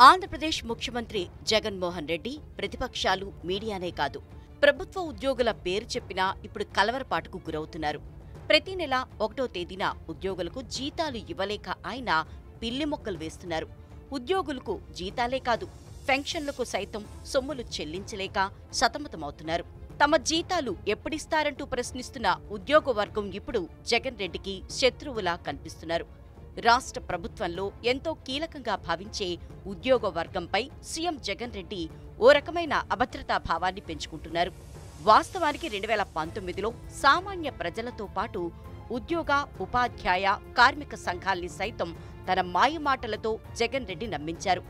ఆంధ్రప్రదేశ్ ముఖ్యమంత్రి జగన్మోహన్ రెడ్డి ప్రతిపక్షాలు మీడియానే కాదు ప్రభుత్వ ఉద్యోగుల పేరు చెప్పినా ఇప్పుడు కలవరపాటుకు గురవుతున్నారు. ప్రతి నెల 1వ తేదీన ఉద్యోగులకు జీతాలు ఇవ్వలేక ఆయన పిల్లి మొక్కలు వేస్తున్నారు. ఉద్యోగులకు జీతాలే కాదు పెన్షన్లకు సైతం సొమ్ములు చెల్లించలేక సతమతమవుతున్నారు. తమ జీతాలు ఎప్పుడిస్తారంటూ ప్రశ్నిస్తున్న ఉద్యోగ వర్గం ఇప్పుడు జగన్ రెడ్డికి శత్రువులా కనిపిస్తున్నారు. రాష్ట్ర ప్రభుత్వంలో ఎంతో కీలకంగా భావించే ఉద్యోగ వర్గంపై సీఎం జగన్ రెడ్డి ఓ రకమైన అభద్రతా భావాన్ని పెంచుకుంటున్నారు. వాస్తవానికి 2019లో సామాన్య ప్రజలతో పాటు ఉద్యోగ, ఉపాధ్యాయ, కార్మిక సంఘాల్ని సైతం తన మాయమాటలతో జగన్ రెడ్డి నమ్మించారు.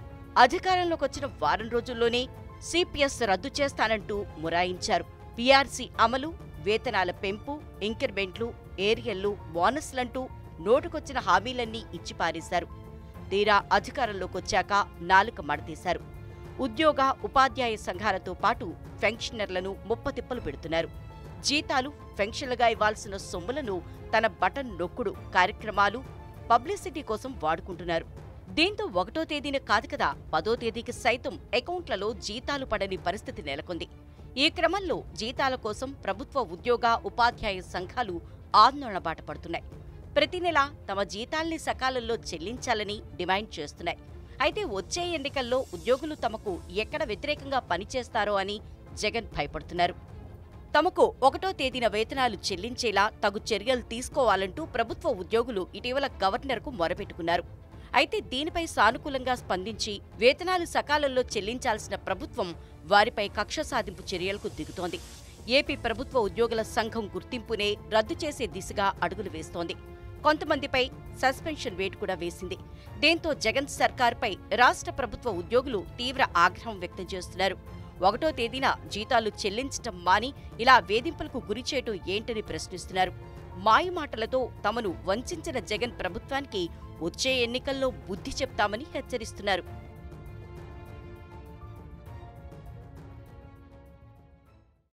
అధికారంలోకొచ్చిన వారం రోజుల్లోనే సిపిఎస్ రద్దు చేస్తానంటూ మురాయించారు. పీఆర్సీ అమలు, వేతనాల పెంపు, ఇంక్రిమెంట్లు, ఏరియల్లు, బోనస్లంటూ నోటుకొచ్చిన హామీలన్నీ ఇచ్చిపారేశారు. తీరా అధికారంలోకొచ్చాక నాలుక మడతీశారు. ఉద్యోగ, ఉపాధ్యాయ సంఘాలతో పాటు పెన్షనర్లను ముప్పతిప్పలు పెడుతున్నారు. జీతాలు, పెన్షన్లుగా ఇవ్వాల్సిన సొమ్ములను తన బటన్ నొక్కుడు కార్యక్రమాలు, పబ్లిసిటీ కోసం వాడుకుంటున్నారు. దీంతో 1వ తేదీన కాదు కదా 10వ తేదీకి సైతం అకౌంట్లలో జీతాలు పడని పరిస్థితి నెలకొంది. ఈ క్రమంలో జీతాల కోసం ప్రభుత్వ ఉద్యోగ, ఉపాధ్యాయ సంఘాలు ఆందోళన బాట పడుతున్నాయి. ప్రతి నెల తమ జీతాల్ని సకాలంలో చెల్లించాలని డిమాండ్ చేస్తున్నాయి. అయితే వచ్చే ఎన్నికల్లో ఉద్యోగులు తమకు ఎక్కడ వ్యతిరేకంగా పనిచేస్తారో అని జగన్ భయపడుతున్నారు. తమకు 1వ తేదీన వేతనాలు చెల్లించేలా తగు చర్యలు తీసుకోవాలంటూ ప్రభుత్వ ఉద్యోగులు ఇటీవల గవర్నర్కు మొరపెట్టుకున్నారు. అయితే దీనిపై సానుకూలంగా స్పందించి వేతనాలు సకాలంలో చెల్లించాల్సిన ప్రభుత్వం వారిపై కక్ష సాధింపు చర్యలకు దిగుతోంది. ఏపీ ప్రభుత్వ ఉద్యోగుల సంఘం గుర్తింపునే రద్దు చేసే దిశగా అడుగులు వేస్తోంది. కొంతమందిపై సస్పెన్షన్ వేటు కూడా వేసింది. దీంతో జగన్ సర్కార్పై రాష్ట్ర ప్రభుత్వ ఉద్యోగులు తీవ్ర ఆగ్రహం వ్యక్తం చేస్తున్నారు. 1వ తేదీన జీతాలు చెల్లించటం మాని ఇలా వేధింపులకు గురిచేయటం ఏంటని ప్రశ్నిస్తున్నారు. మాయమాటలతో తమను వంచిన జగన్ ప్రభుత్వానికి వచ్చే ఎన్నికల్లో బుద్ధి చెప్తామని హెచ్చరిస్తున్నారు.